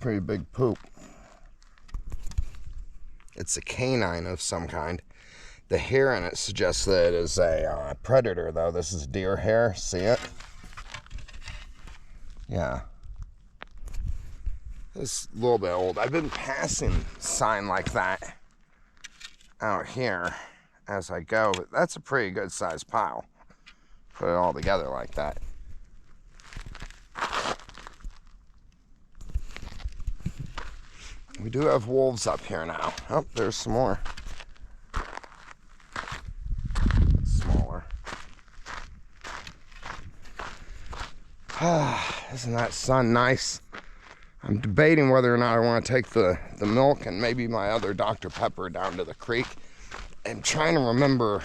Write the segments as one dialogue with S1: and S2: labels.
S1: pretty big poop. It's a canine of some kind. The hair in it suggests that it is a predator, though. This is deer hair. See it? Yeah. It's a little bit old. I've been passing sign like that out here as I go, but that's a pretty good sized pile. Put it all together like that. We do have wolves up here now. Oh, there's some more. Smaller. Isn't that sun nice? I'm debating whether or not I want to take the milk and maybe my other Dr. Pepper down to the creek. I'm trying to remember,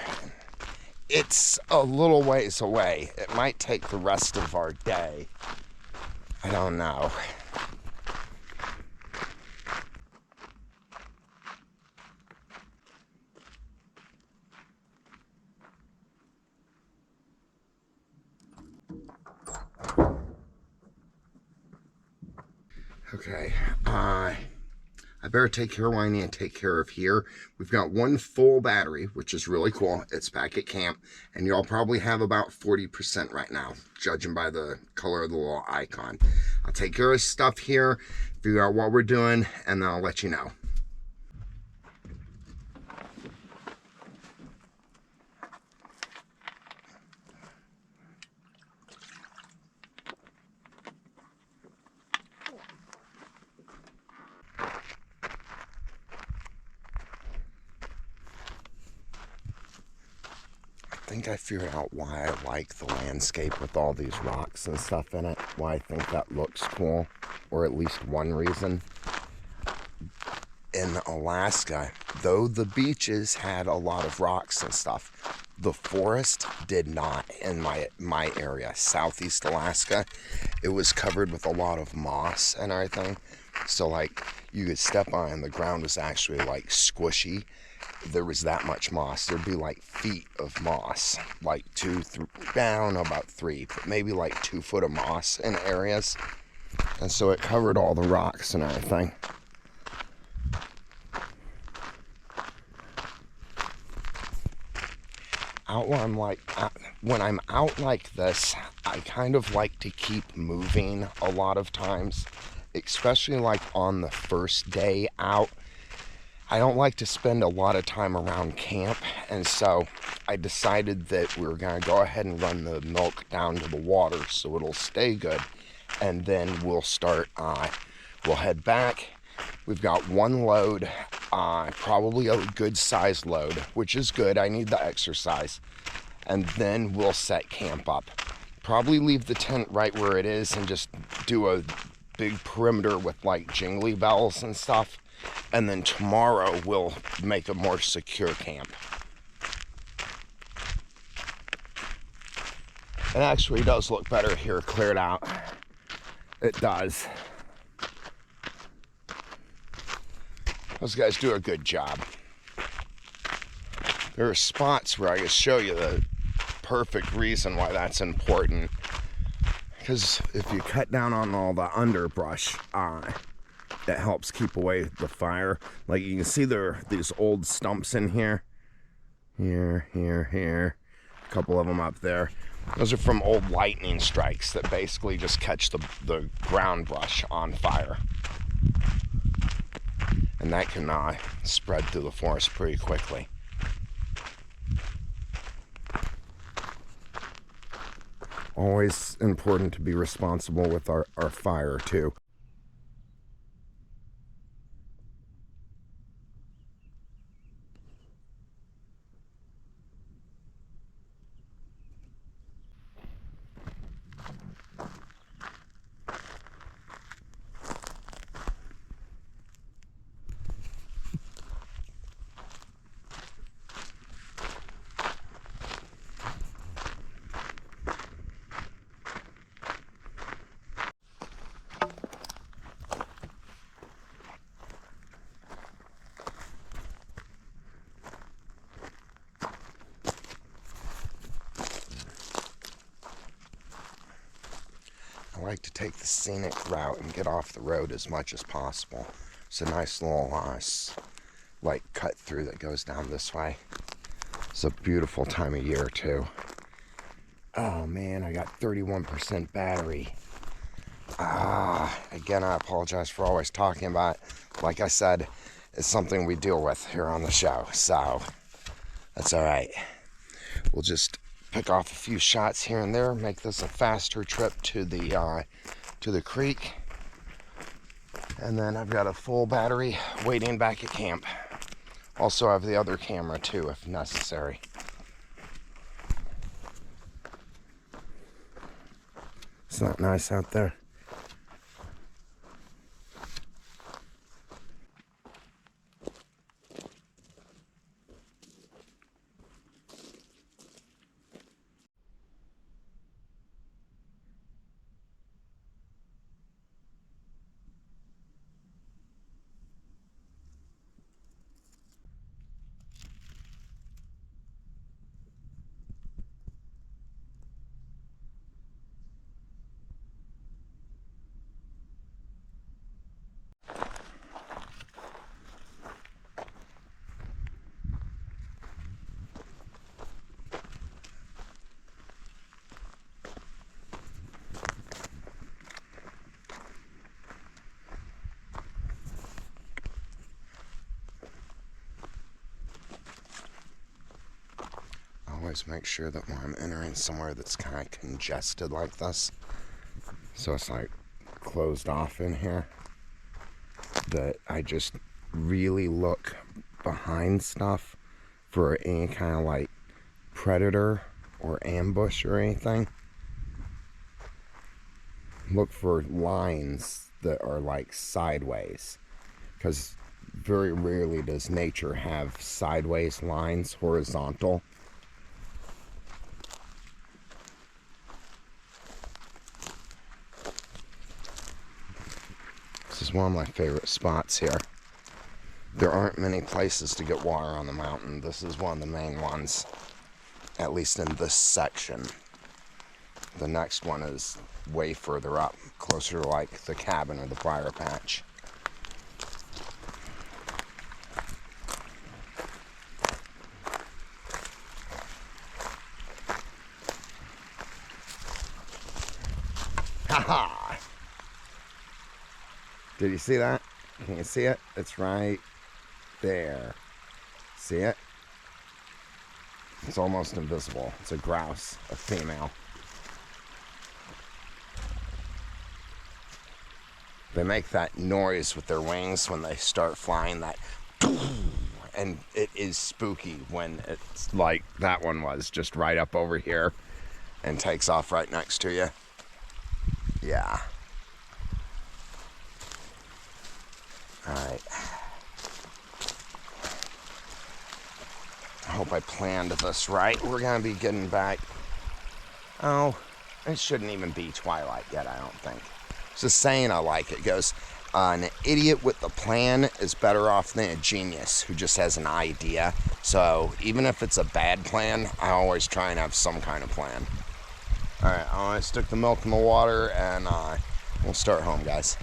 S1: it's a little ways away. It might take the rest of our day. I don't know. Okay, I better take care of what I need to take care of here. We've got one full battery, which is really cool. It's back at camp, and y'all probably have about 40% right now, judging by the color of the little icon. I'll take care of stuff here, figure out what we're doing, and then I'll let you know. I think I figured out why I like the landscape with all these rocks and stuff in it, why I think that looks cool, or at least one reason. In Alaska, though the beaches had a lot of rocks and stuff, the forest did not. In my area, southeast Alaska, it was covered with a lot of moss and everything, so like you could step on and the ground was actually like squishy. There was that much moss. There'd be like feet of moss, like I don't know about 3, but maybe like 2 foot of moss in areas. And so it covered all the rocks and everything. When I'm out like this, I kind of like to keep moving a lot of times, especially like on the first day out. I don't like to spend a lot of time around camp, and so I decided that we were going to go ahead and run the milk down to the water so it'll stay good, and then we'll head back. We've got one load, probably a good size load, which is good. I need the exercise, and then we'll set camp up. Probably leave the tent right where it is and just do a big perimeter with like jingly bells and stuff. And then tomorrow we'll make a more secure camp. It actually does look better here, cleared out. It does. Those guys do a good job. There are spots where I can show you the perfect reason why that's important. Because if you cut down on all the underbrush, that helps keep away the fire. Like you can see there are these old stumps in here. Here. A couple of them up there. Those are from old lightning strikes that basically just catch the ground brush on fire. And that can spread through the forest pretty quickly. Always important to be responsible with our fire too. I like to take the scenic route and get off the road as much as possible. It's a nice little like cut through that goes down this way. It's a beautiful time of year too. Oh man, I got 31% battery. Again, I apologize for always talking about it. Like I said, it's something we deal with here on the show, so that's all right. We'll just pick off a few shots here and there, make this a faster trip to the creek, and then I've got a full battery waiting back at camp. Also, I have the other camera too, if necessary. It's not nice out there. Always make sure that when I'm entering somewhere that's kind of congested like this, so it's like closed off in here, that I just really look behind stuff for any kind of like predator or ambush or anything. Look for lines that are like sideways, because very rarely does nature have sideways lines, horizontal. This is one of my favorite spots here. There aren't many places to get water on the mountain. This is one of the main ones, at least in this section. The next one is way further up, closer to like the cabin or the briar patch. Haha! Did you see that? Can you see it? It's right there. See it? It's almost invisible. It's a grouse, a female. They make that noise with their wings when they start flying, that, and it is spooky when it's like that one was just right up over here and takes off right next to you. Yeah. Alright. I hope I planned this right. We're going to be getting back. Oh, it shouldn't even be twilight yet, I don't think. It's a saying I like. It goes, an idiot with a plan is better off than a genius who just has an idea. So even if it's a bad plan, I always try and have some kind of plan. Alright, I'm going to stick the milk in the water and we'll start home, guys.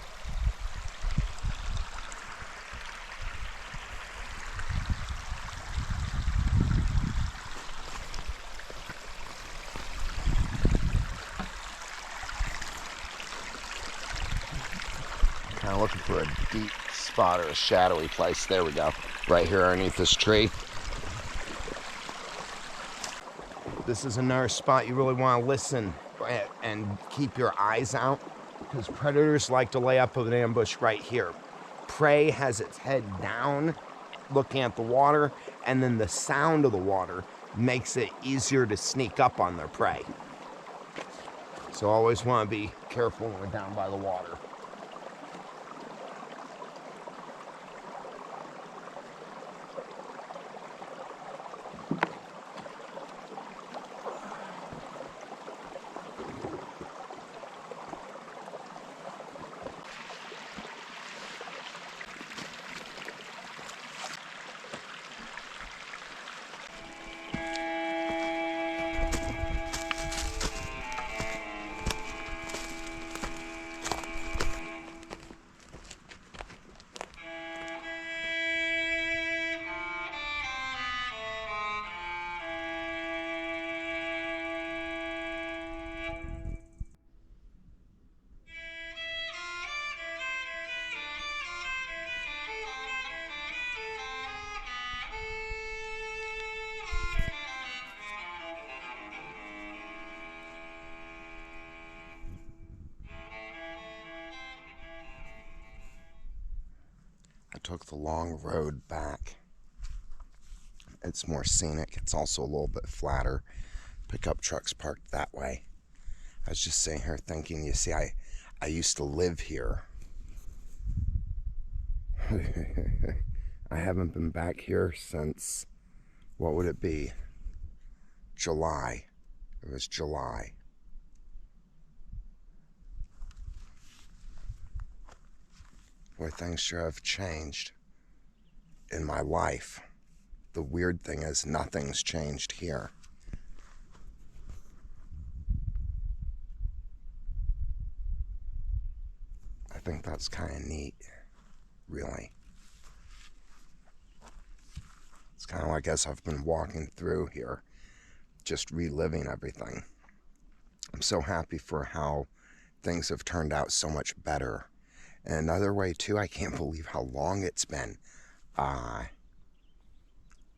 S1: Kind of looking for a deep spot or a shadowy place. There we go. Right here underneath this tree. This is another spot you really want to listen and keep your eyes out, because predators like to lay up with an ambush right here. Prey has its head down looking at the water, and then the sound of the water makes it easier to sneak up on their prey. So always want to be careful when we're down by the water. took the long road back. It's more scenic. It's also a little bit flatter. Pickup trucks parked that way. I was just sitting here thinking, you see, I used to live here. I haven't been back here since, what would it be? July. It was July. Boy, things sure have changed in my life. The weird thing is nothing's changed here. I think that's kind of neat, really. It's kind of like as I've been walking through here, just reliving everything. I'm so happy for how things have turned out so much better. And another way too, I can't believe how long it's been.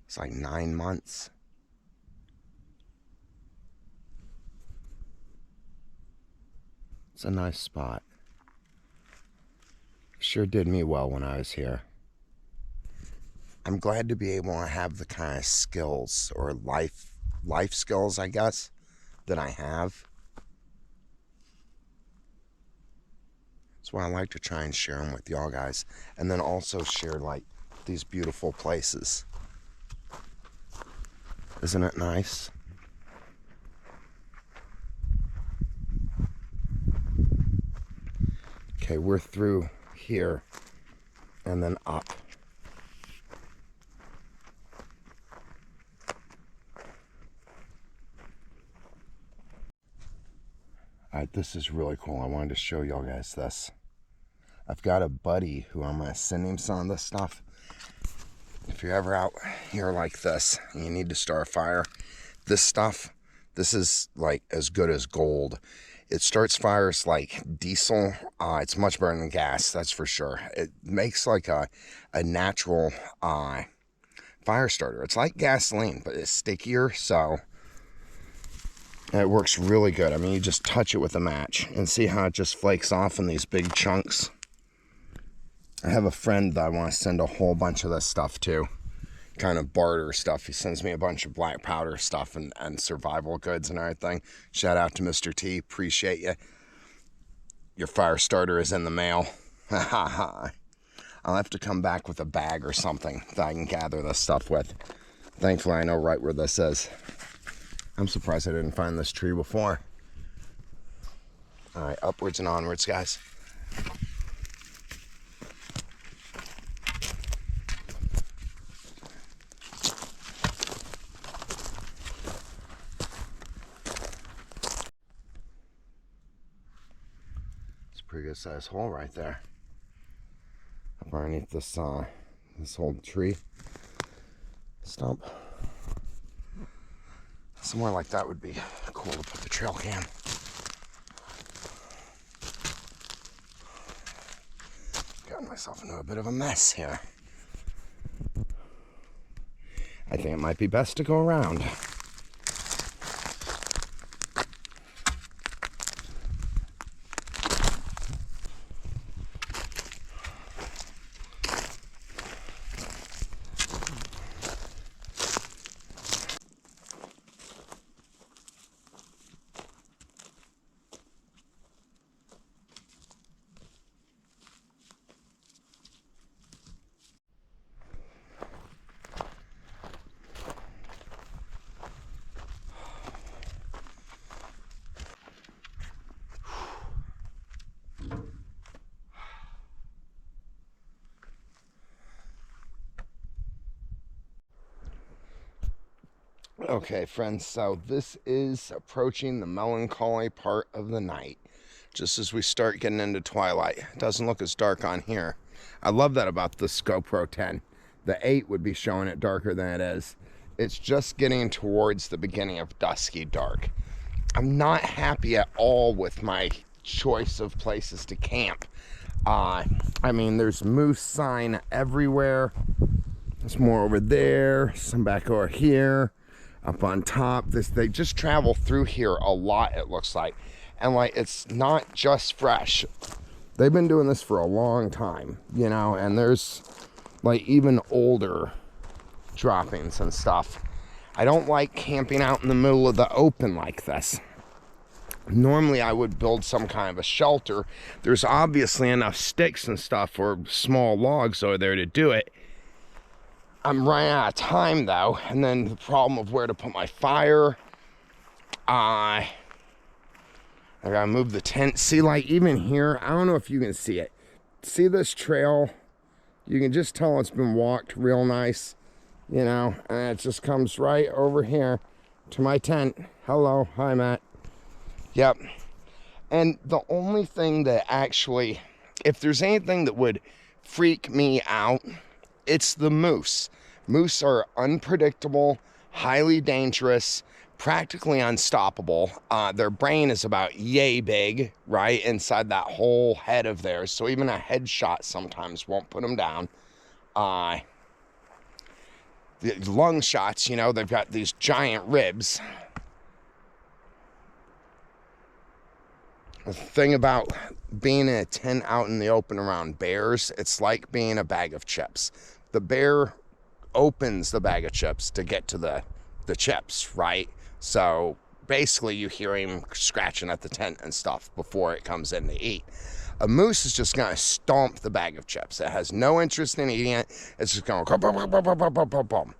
S1: It's like 9 months. It's a nice spot. Sure did me well when I was here. I'm glad to be able to have the kind of skills or life skills, I guess, that I have. That's why I like to try and share them with y'all guys. And then also share like these beautiful places. Isn't it nice? Okay, we're through here and then up. Alright, this is really cool. I wanted to show y'all guys this. I've got a buddy who I'm going to send him some of this stuff. If you're ever out here like this and you need to start a fire, this stuff, this is like as good as gold. It starts fires like diesel. It's much better than gas, that's for sure. It makes like a natural fire starter. It's like gasoline, but it's stickier, so it works really good. I mean, you just touch it with a match and see how it just flakes off in these big chunks. I have a friend that I want to send a whole bunch of this stuff to. Kind of barter stuff. He sends me a bunch of black powder stuff and survival goods and everything. Shout out to Mr. T. Appreciate you. Your fire starter is in the mail. I'll have to come back with a bag or something that I can gather this stuff with. Thankfully, I know right where this is. I'm surprised I didn't find this tree before. All right, upwards and onwards, guys. Pretty good sized hole right there. Up underneath this this old tree stump. Somewhere like that would be cool to put the trail cam. Got myself into a bit of a mess here. I think it might be best to go around. Okay, friends, so this is approaching the melancholy part of the night. Just as we start getting into twilight. It doesn't look as dark on here. I love that about the GoPro 10. The 8 would be showing it darker than it is. It's just getting towards the beginning of dusky dark. I'm not happy at all with my choice of places to camp. I mean, there's moose sign everywhere. There's more over there, some back over here. Up on top, they just travel through here a lot, it looks like. And like, it's not just fresh. They've been doing this for a long time, you know, and there's like even older droppings and stuff. I don't like camping out in the middle of the open like this. Normally I would build some kind of a shelter. There's obviously enough sticks and stuff or small logs over there to do it. I'm running out of time though, and then the problem of where to put my fire. I gotta move the tent. See, like even here, I don't know if you can see it. See this trail? You can just tell it's been walked real nice, you know, and it just comes right over here to my tent. Hello, hi Matt. Yep. And the only thing that actually, if there's anything that would freak me out, it's the moose. Moose are unpredictable, highly dangerous, practically unstoppable. Their brain is about yay big, right, inside that whole head of theirs. So even a headshot sometimes won't put them down. The lung shots, you know, they've got these giant ribs. The thing about being in a tent out in the open around bears, it's like being a bag of chips. The bear opens the bag of chips to get to the chips, right? So basically you hear him scratching at the tent and stuff before it comes in to eat. A moose is just gonna stomp the bag of chips. It has no interest in eating it. It's just going boom.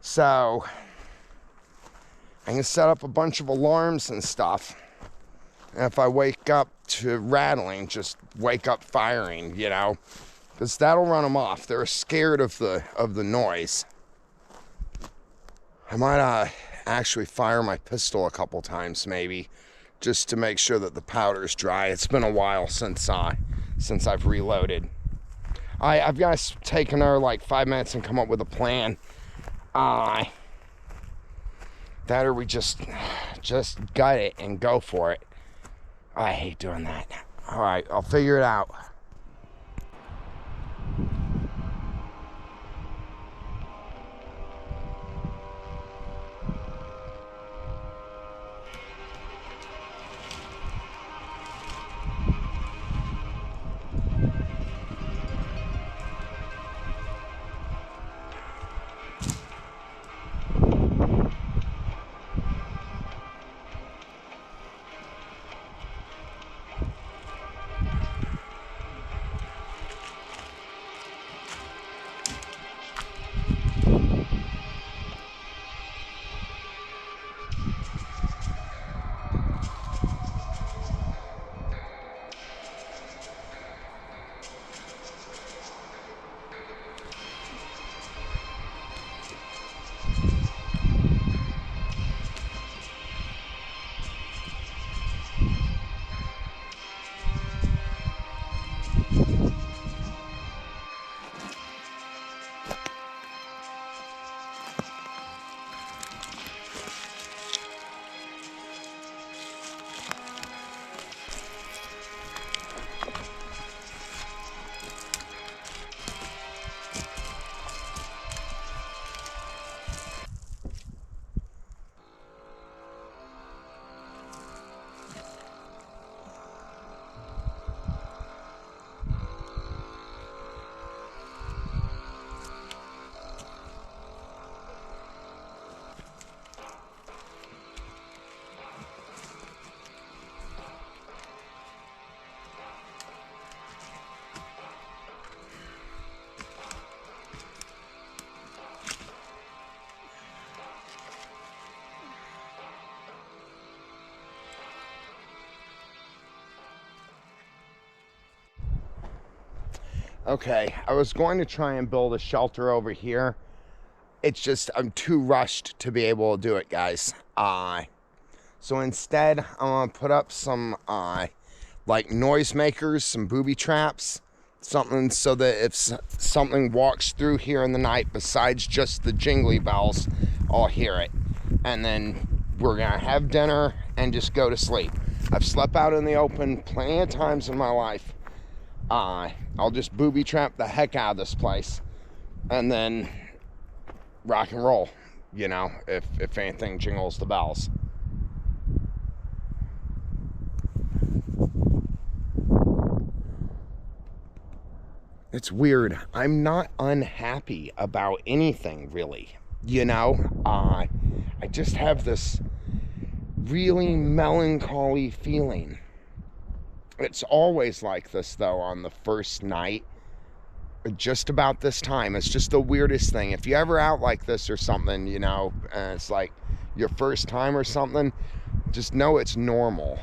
S1: So I can set up a bunch of alarms and stuff. And if I wake up to rattling, just wake up firing, you know, because that'll run them off. They're scared of the noise. I might actually fire my pistol a couple times, maybe, just to make sure that the powder's dry. It's been a while since I've reloaded. I've got to take another like 5 minutes and come up with a plan. That or we just gut it and go for it. I hate doing that. All right, I'll figure it out. Okay, I was going to try and build a shelter over here. It's just, I'm too rushed to be able to do it, guys. So instead, I'm gonna put up some, like noisemakers, some booby traps, something so that if something walks through here in the night, besides just the jingly bells, I'll hear it. And then we're gonna have dinner and just go to sleep. I've slept out in the open plenty of times in my life. I'll just booby trap the heck out of this place and then rock and roll, you know, if anything jingles the bells. It's weird. I'm not unhappy about anything, really. You know, I just have this really melancholy feeling. It's always like this, though, on the first night. Just about this time. It's just the weirdest thing. If you're ever out like this or something, you know, and it's like your first time or something, just know it's normal.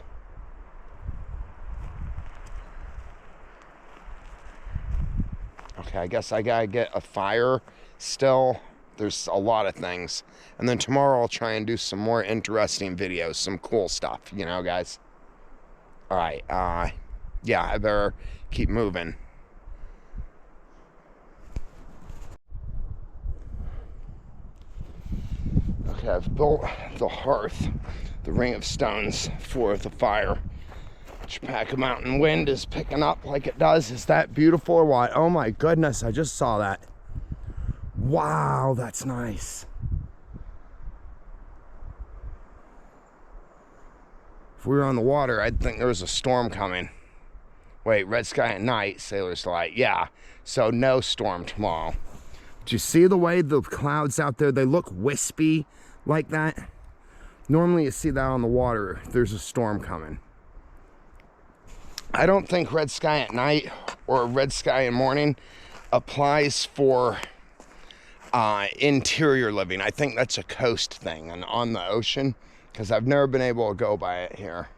S1: Okay, I guess I gotta get a fire still. There's a lot of things. And then tomorrow I'll try and do some more interesting videos, some cool stuff, you know, guys. Alright, yeah, I better keep moving. Okay, I've built the hearth, the ring of stones for the fire. Chopaka mountain wind is picking up like it does. Is that beautiful or what? Oh my goodness, I just saw that. Wow, that's nice. If we were on the water, I'd think there was a storm coming. Wait, red sky at night, sailor's light. Yeah, so no storm tomorrow. Do you see the way the clouds out there, they look wispy like that? Normally you see that on the water if there's a storm coming. I don't think red sky at night or red sky in morning applies for interior living. I think that's a coast thing and on the ocean, because I've never been able to go by it here.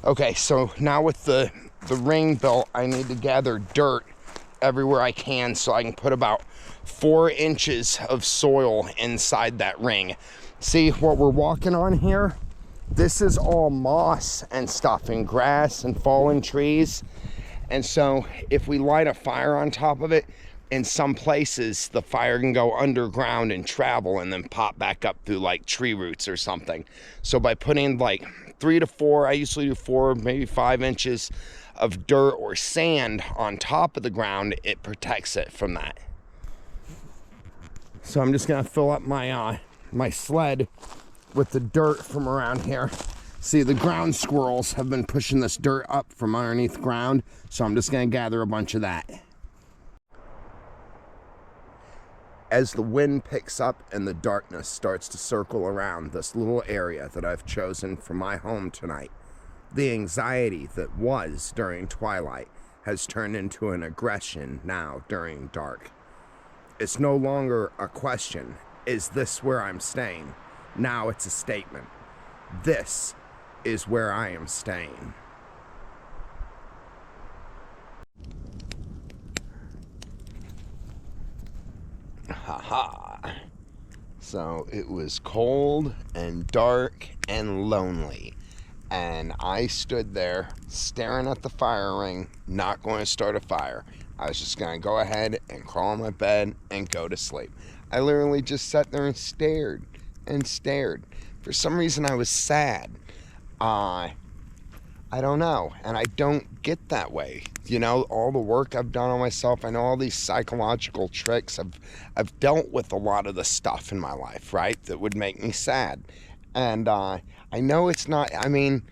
S1: Okay, so now with the ring built, I need to gather dirt everywhere I can so I can put about 4 inches of soil inside that ring. See what we're walking on here? This is all moss and stuff and grass and fallen trees. And so if we light a fire on top of it, in some places the fire can go underground and travel and then pop back up through like tree roots or something. So by putting like 3 to 4, I usually do 4, maybe 5 inches of dirt or sand on top of the ground, it protects it from that. So I'm just gonna fill up my my sled with the dirt from around here. See, the ground squirrels have been pushing this dirt up from underneath the ground, so I'm just gonna gather a bunch of that. As the wind picks up and the darkness starts to circle around this little area that I've chosen for my home tonight, the anxiety that was during twilight has turned into an aggression now during dark. It's no longer a question, is this where I'm staying? Now it's a statement. This is where I am staying. Haha. So it was cold and dark and lonely. And I stood there staring at the fire ring, not going to start a fire. I was just going to go ahead and crawl in my bed and go to sleep. I literally just sat there and stared and stared. For some reason I was sad. I don't know, and I don't get that way. You know, all the work I've done on myself, I know all these psychological tricks. I've dealt with a lot of the stuff in my life, right, that would make me sad. And I know it's not, I mean,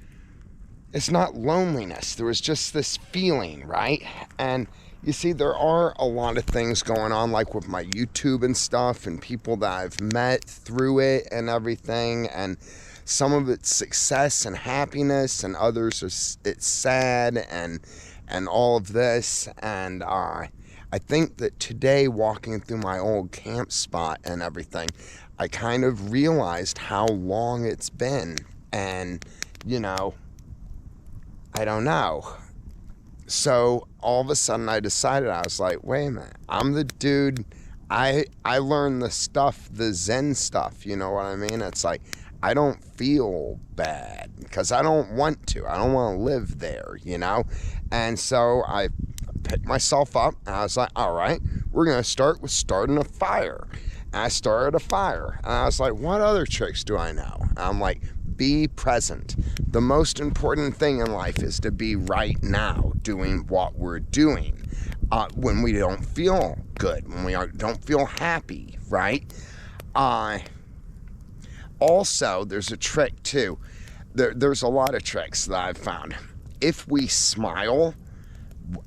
S1: it's not loneliness. There was just this feeling, right? And you see, there are a lot of things going on, like with my YouTube and stuff, and people that I've met through it and everything, and some of it's success and happiness, and others it's sad and all of this. And I think that today, walking through my old camp spot and everything, I kind of realized how long it's been. And, you know, I don't know. So all of a sudden I decided, I was like, wait a minute, I'm the dude, I learned the stuff, the Zen stuff, you know what I mean? It's like, I don't feel bad because I don't want to. I don't want to live there, you know? And so I picked myself up and I was like, all right, we're going to start with starting a fire. And I started a fire. And I was like, what other tricks do I know? And I'm like, be present. The most important thing in life is to be right now doing what we're doing. When we don't feel good, when we don't feel happy, right? Also, there's a trick too. there's a lot of tricks that I've found. If we smile,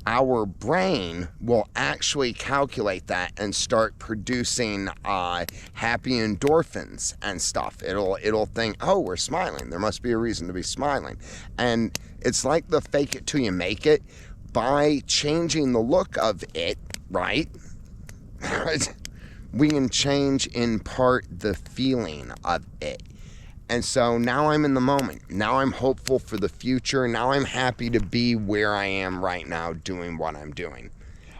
S1: our brain will actually calculate that and start producing happy endorphins and stuff. It'll think, oh, we're smiling, there must be a reason to be smiling. And it's like the fake it till you make it. By changing the look of it, right, we can change in part the feeling of it. And so now I'm in the moment. Now I'm hopeful for the future. Now I'm happy to be where I am right now doing what I'm doing.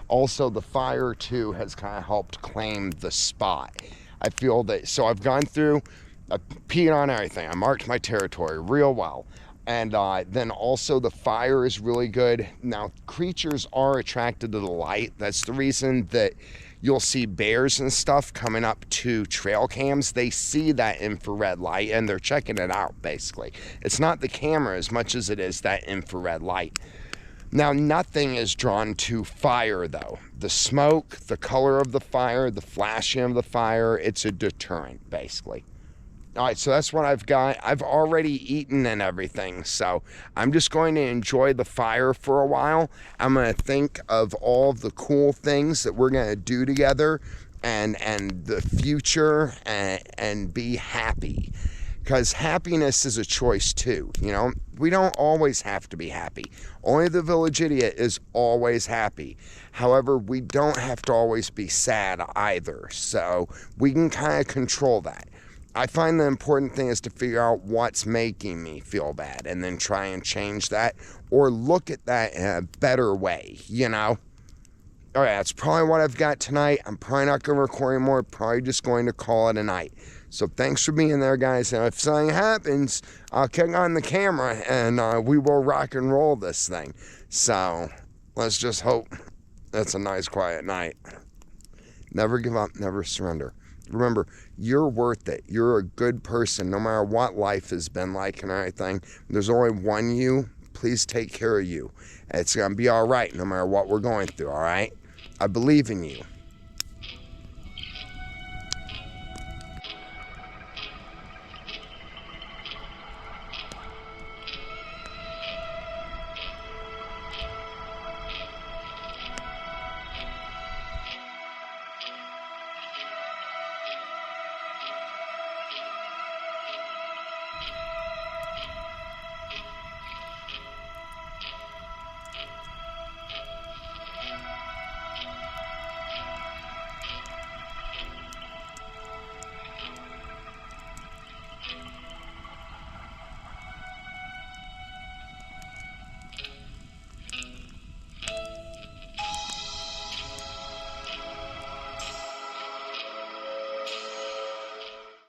S1: Also, the fire too has kind of helped claim the spot. I feel that, so I've gone through, I peed on everything. I marked my territory real well. And then also the fire is really good. Now, creatures are attracted to the light. That's the reason that you'll see bears and stuff coming up to trail cams. They see that infrared light and they're checking it out, basically. It's not the camera as much as it is that infrared light. Now, nothing is drawn to fire, though. The smoke, the color of the fire, the flashing of the fire, it's a deterrent, basically. All right, so that's what I've got. I've already eaten and everything, so I'm just going to enjoy the fire for a while. I'm going to think of all of the cool things that we're going to do together and the future and be happy. Because happiness is a choice too, you know? We don't always have to be happy. Only the village idiot is always happy. However, we don't have to always be sad either, so we can kind of control that. I find the important thing is to figure out what's making me feel bad and then try and change that or look at that in a better way, you know? All right, that's probably what I've got tonight. I'm probably not going to record anymore. Probably just going to call it a night. So thanks for being there, guys. And if something happens, I'll kick on the camera and we will rock and roll this thing. So let's just hope it's a nice, quiet night. Never give up, never surrender. Remember, you're worth it. You're a good person, no matter what life has been like and everything. There's only one you. Please take care of you. It's going to be all right, no matter what we're going through, all right? I believe in you.